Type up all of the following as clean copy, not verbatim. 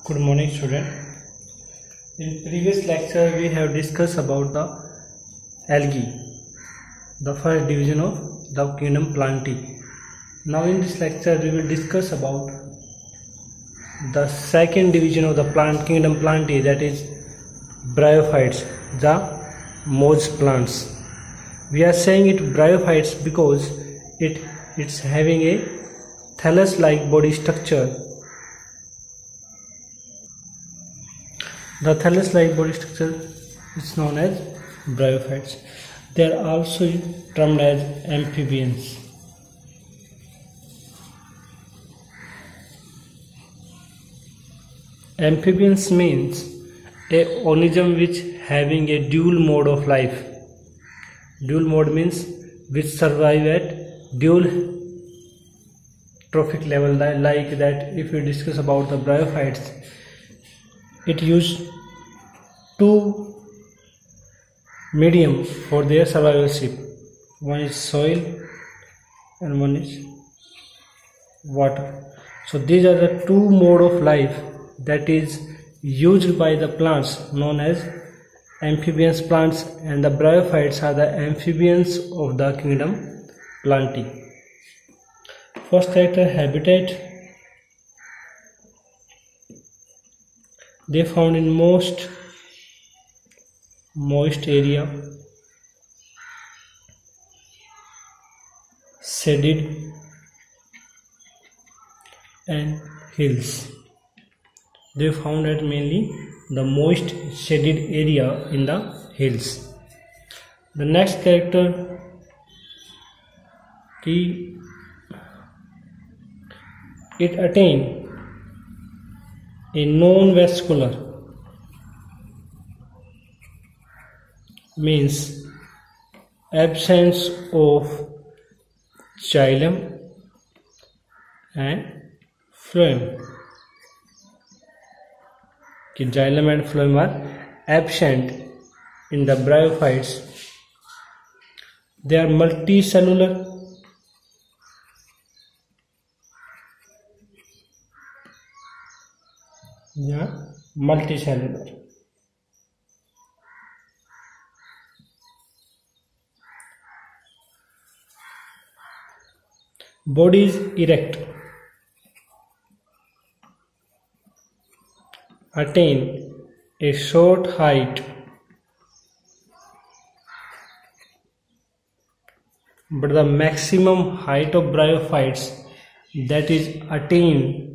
Good morning, student. In previous lecture, we have discussed about the algae, the first division of the kingdom Plantae. Now, in this lecture, we will discuss about the second division of the plant kingdom Plantae, that is bryophytes, the moss plants. We are saying it bryophytes because it's having a thallus-like body structure. The thallus-like body structure is known as bryophytes. They are also termed as amphibians. Amphibians means a organism which having a dual mode of life. Dual mode means which survive at dual trophic level, like that. If we discuss about the bryophytes, it used two medium for their survivorship. One is soil and one is water. So these are the two mode of life that is used by the plants known as amphibians plants, and the bryophytes are the amphibians of the kingdom Plantae. First character, habitat. They found in most moist area, shaded and hills. They found at mainly the moist shaded area in the hills. The next character, it attained a non-vascular, means absence of xylem and phloem. Xylem and phloem are absent in the bryophytes. They are multicellular. Multicellular. Body is erect. Attain a short height, but the maximum height of bryophytes that is attained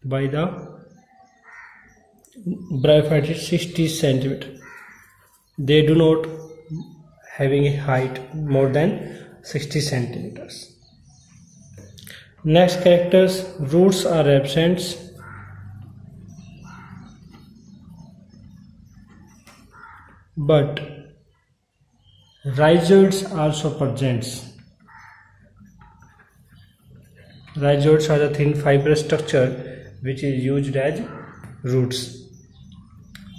by the bryophytes is 60 centimeter. They do not having a height more than 60 centimeters. Next characters, roots are absent. But rhizoids also present. Rhizoids are the thin fibrous structure which is used as roots.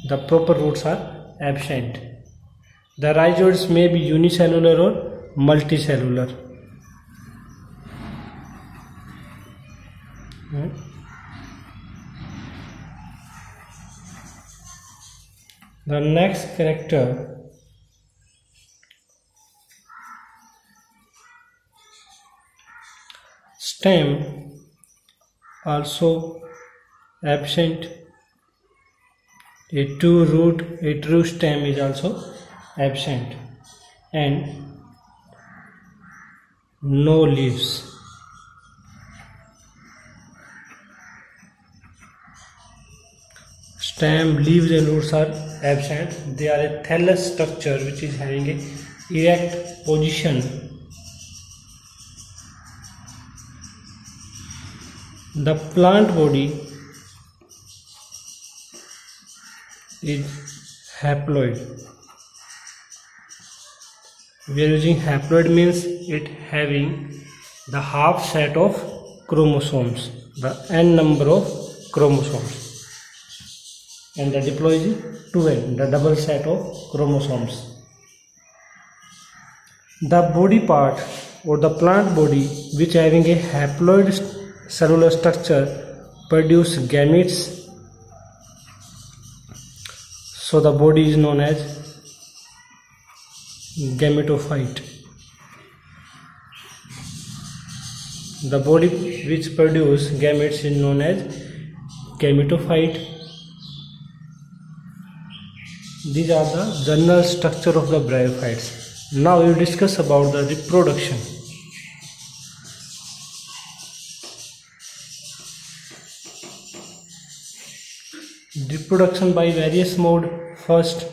The proper roots are absent. The rhizoids may be unicellular or multicellular. The next character, stem also absent. A true stem is also absent, and no leaves. Stem, leaves and roots are absent. They are a thallus structure which is having a erect position. The plant body is haploid. We are using haploid means it having the half set of chromosomes, the n number of chromosomes, and the diploid is 2n, the double set of chromosomes. The body part or the plant body which having a haploid cellular structure produce gametes, so the body is known as gametophyte. The body which produce gametes is known as gametophyte. These are the general structure of the bryophytes. Now we will discuss about the reproduction. Reproduction by various mode. First,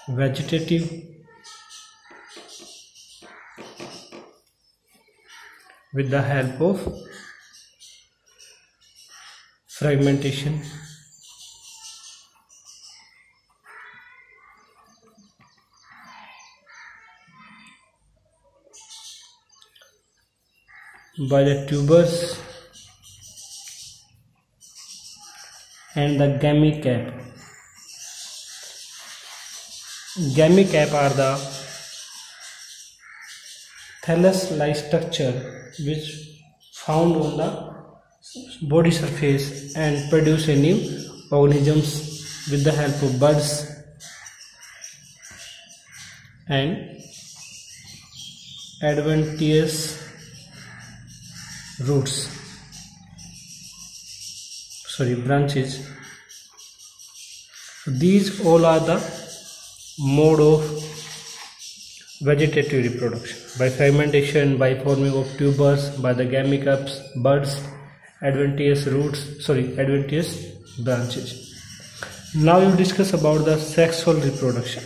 vegetative, with the help of fragmentation. By the tubers and the gamete-cap. Gamete-cap are the thallus-like structure which found on the body surface and produce a new organisms with the help of buds and adventitious branches. These all are the mode of vegetative reproduction: by fragmentation, by forming of tubers, by the gamete-caps, buds, adventitious branches. Now we will discuss about the sexual reproduction.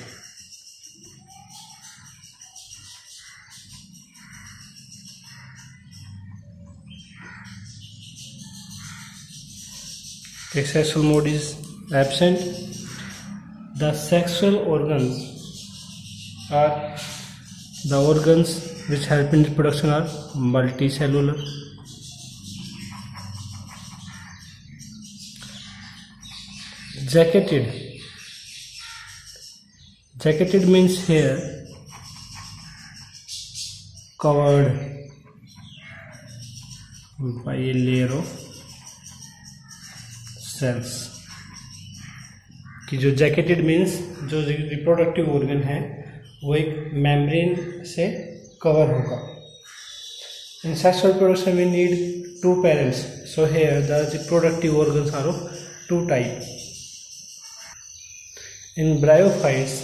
The sexual mode is absent. The sexual organs are the organs which help in reproduction are multicellular. Jacketed. Jacketed means here covered by a layer of cells. कि जो jacketed means जो reproductive organ है वो एक membrane से cover होगा. In sexual reproduction we need two parents, so here the reproductive organs are of two type. In bryophytes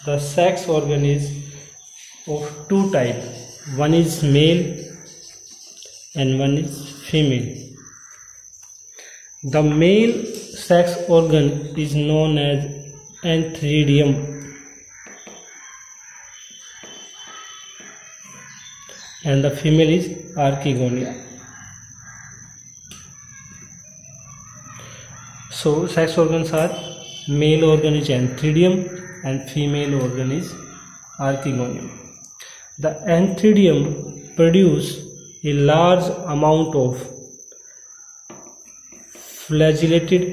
the sex organ is of two type. One is male and one is female. The male sex organ is known as antheridium and the female is archegonia. So sex organs are: male organ is antheridium and female organ is archegonium. The antheridium produce a large amount of flagellated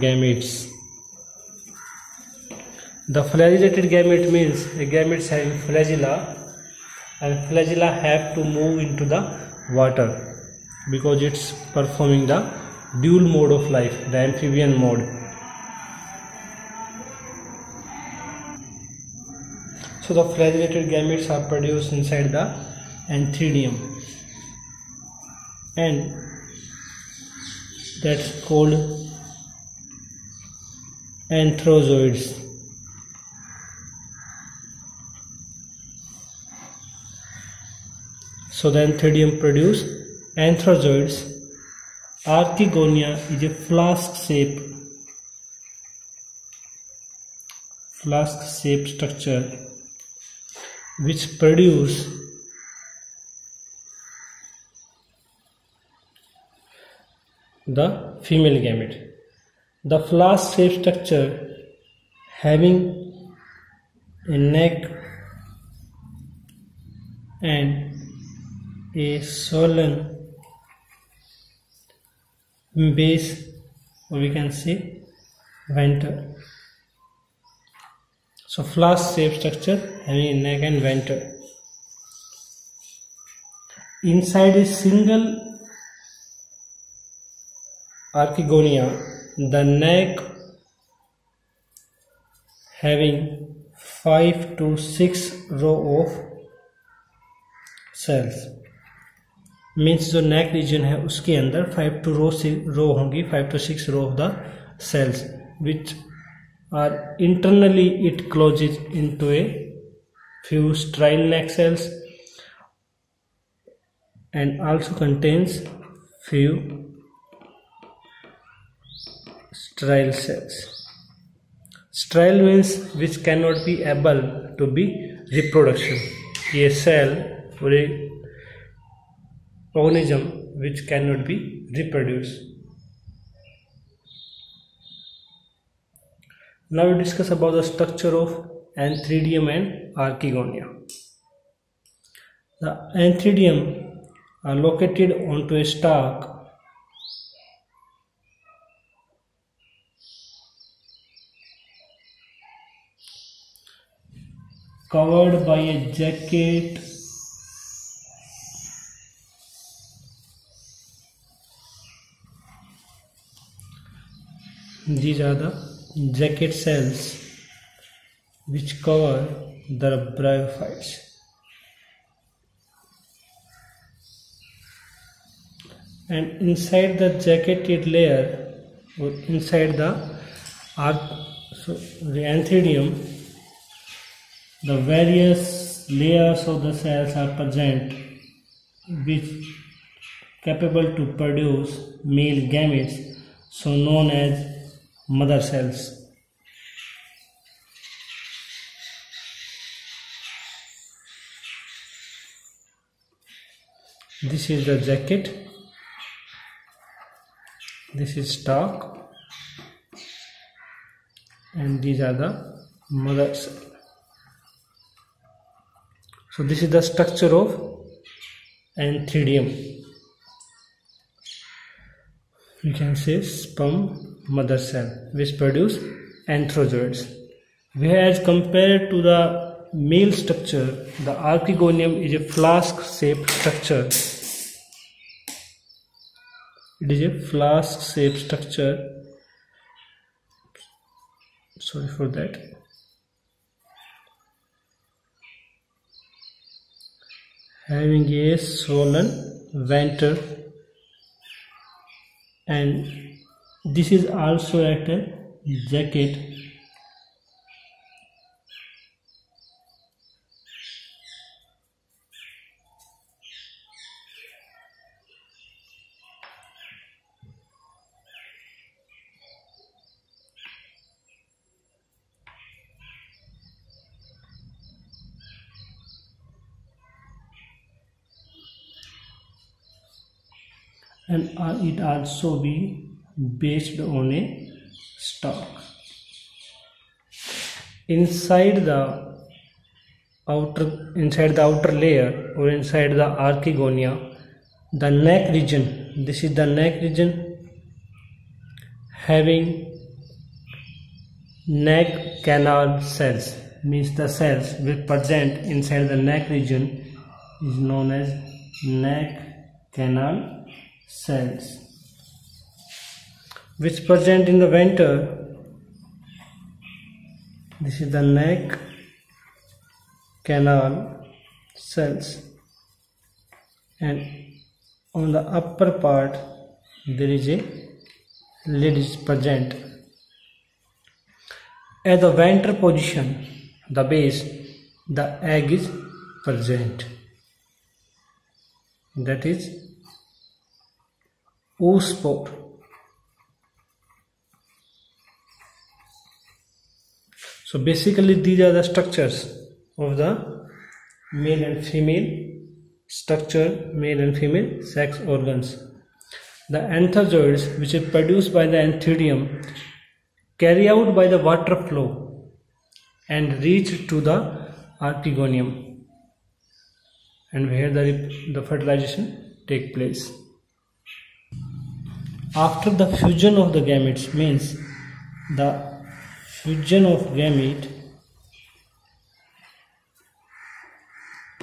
gametes. The flagellated gamete means a gametes having flagella, and flagella have to move into the water because it's performing the dual mode of life, the amphibian mode. So the flagellated gametes are produced inside the antheridium, and that's called anthrozoids. So the antheridium produce anthrozoids. Archegonia is a flask-shaped structure which produce the female gamete. The flask-shaped structure having a neck and a swollen base, or we can say venter. So flask-shaped structure having a neck and venter. inside a single archegonia, the neck having 5 to 6 row of cells, means जो neck region है उसके अंदर 5 to रो होंगी, 5 to 6 row of the cells which are internally it closes into a few sterile neck cells and also contains few sterile cells. Sterile means which cannot be able to be reproduction. ये cell और organism which cannot be reproduced. Now we discuss about the structure of antheridium and archegonia. The antheridium are located onto a stalk covered by a jacket these are the jacket cells which cover the bryophytes. And inside the jacketed layer or inside the antheridium, the various layers of the cells are present which capable to produce male gametes, so known as mother cells. This is the jacket, this is stalk, and these are the mother cells. So this is the structure of antheridium. You can say sperm mother cell which produce anthrozoids. Whereas compared to the male structure, the archegonium is a flask-shaped structure. It is a flask-shaped structure. Sorry for that. Having a swollen venter, and this is also at a jacket and it also be based on a stalk. Inside the outer layer or inside the archegonia, the neck region, this is the neck region having neck canal cells, means the cells which present inside the neck region is known as neck canal cells, which present in the venter. This is the neck canal cells, and on the upper part there is a lid is present. At the venter position, the base, the egg is present, that is oospore. So basically these are the structures of the male and female structure, male and female sex organs. The antherzoids which are produced by the antheridium carry out by the water flow and reach to the archegonium, and where the fertilization take place. After the fusion of the gametes, means the fusion of gamete,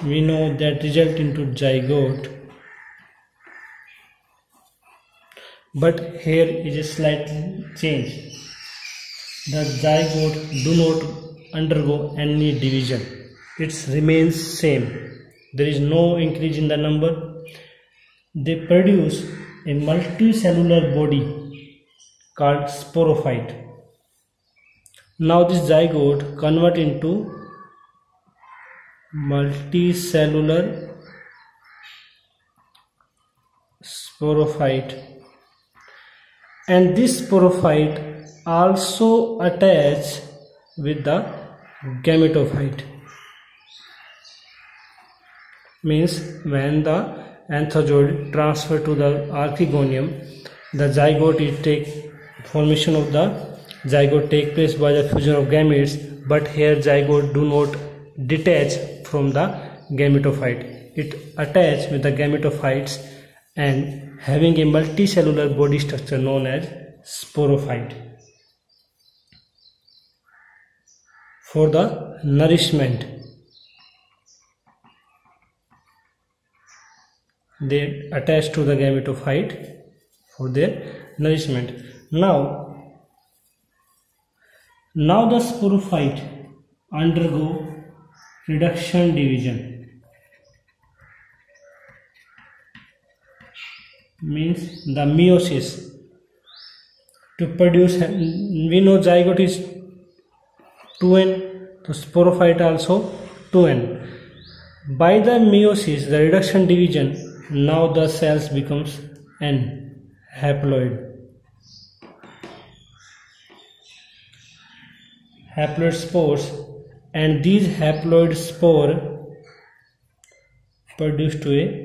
we know that result into zygote, but here is a slight change. The zygote do not undergo any division. It remains same. There is no increase in the number. They produce a multicellular body called sporophyte. Now this zygote convert into multicellular sporophyte, and this sporophyte also attach with the gametophyte. Means when the anthozoid transfer to the archegonium, the zygote formation of the zygote take place by the fusion of gametes, but here zygote do not detach from the gametophyte. It attach with the gametophytes and having a multicellular body structure known as sporophyte. For the nourishment, they attach to the gametophyte for their nourishment. Now the sporophyte undergo reduction division. Means the meiosis to produce. We know zygote is 2n, so sporophyte also 2n. By the meiosis, the reduction division, now the cells becomes n, haploid spores, and these haploid spore produce to a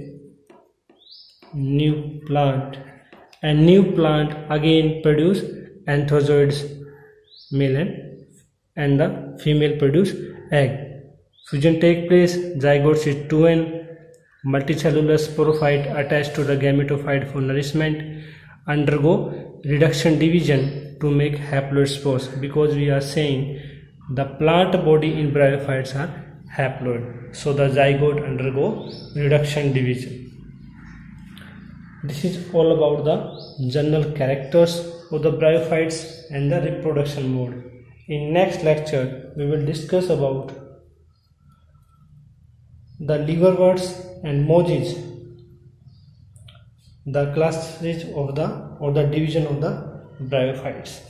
new plant, and new plant again produce anthozoids, male and the female produce egg. Fusion take place, zygote is 2n, multicellular sporophyte attached to the gametophyte for nourishment, undergo reduction division to make haploid spores, because we are saying the plant body in bryophytes are haploid, so the zygote undergo reduction division. This is all about the general characters of the bryophytes and the reproduction mode. In next lecture, we will discuss about the liverworts and mozzies, the classes of the division of the bryophytes.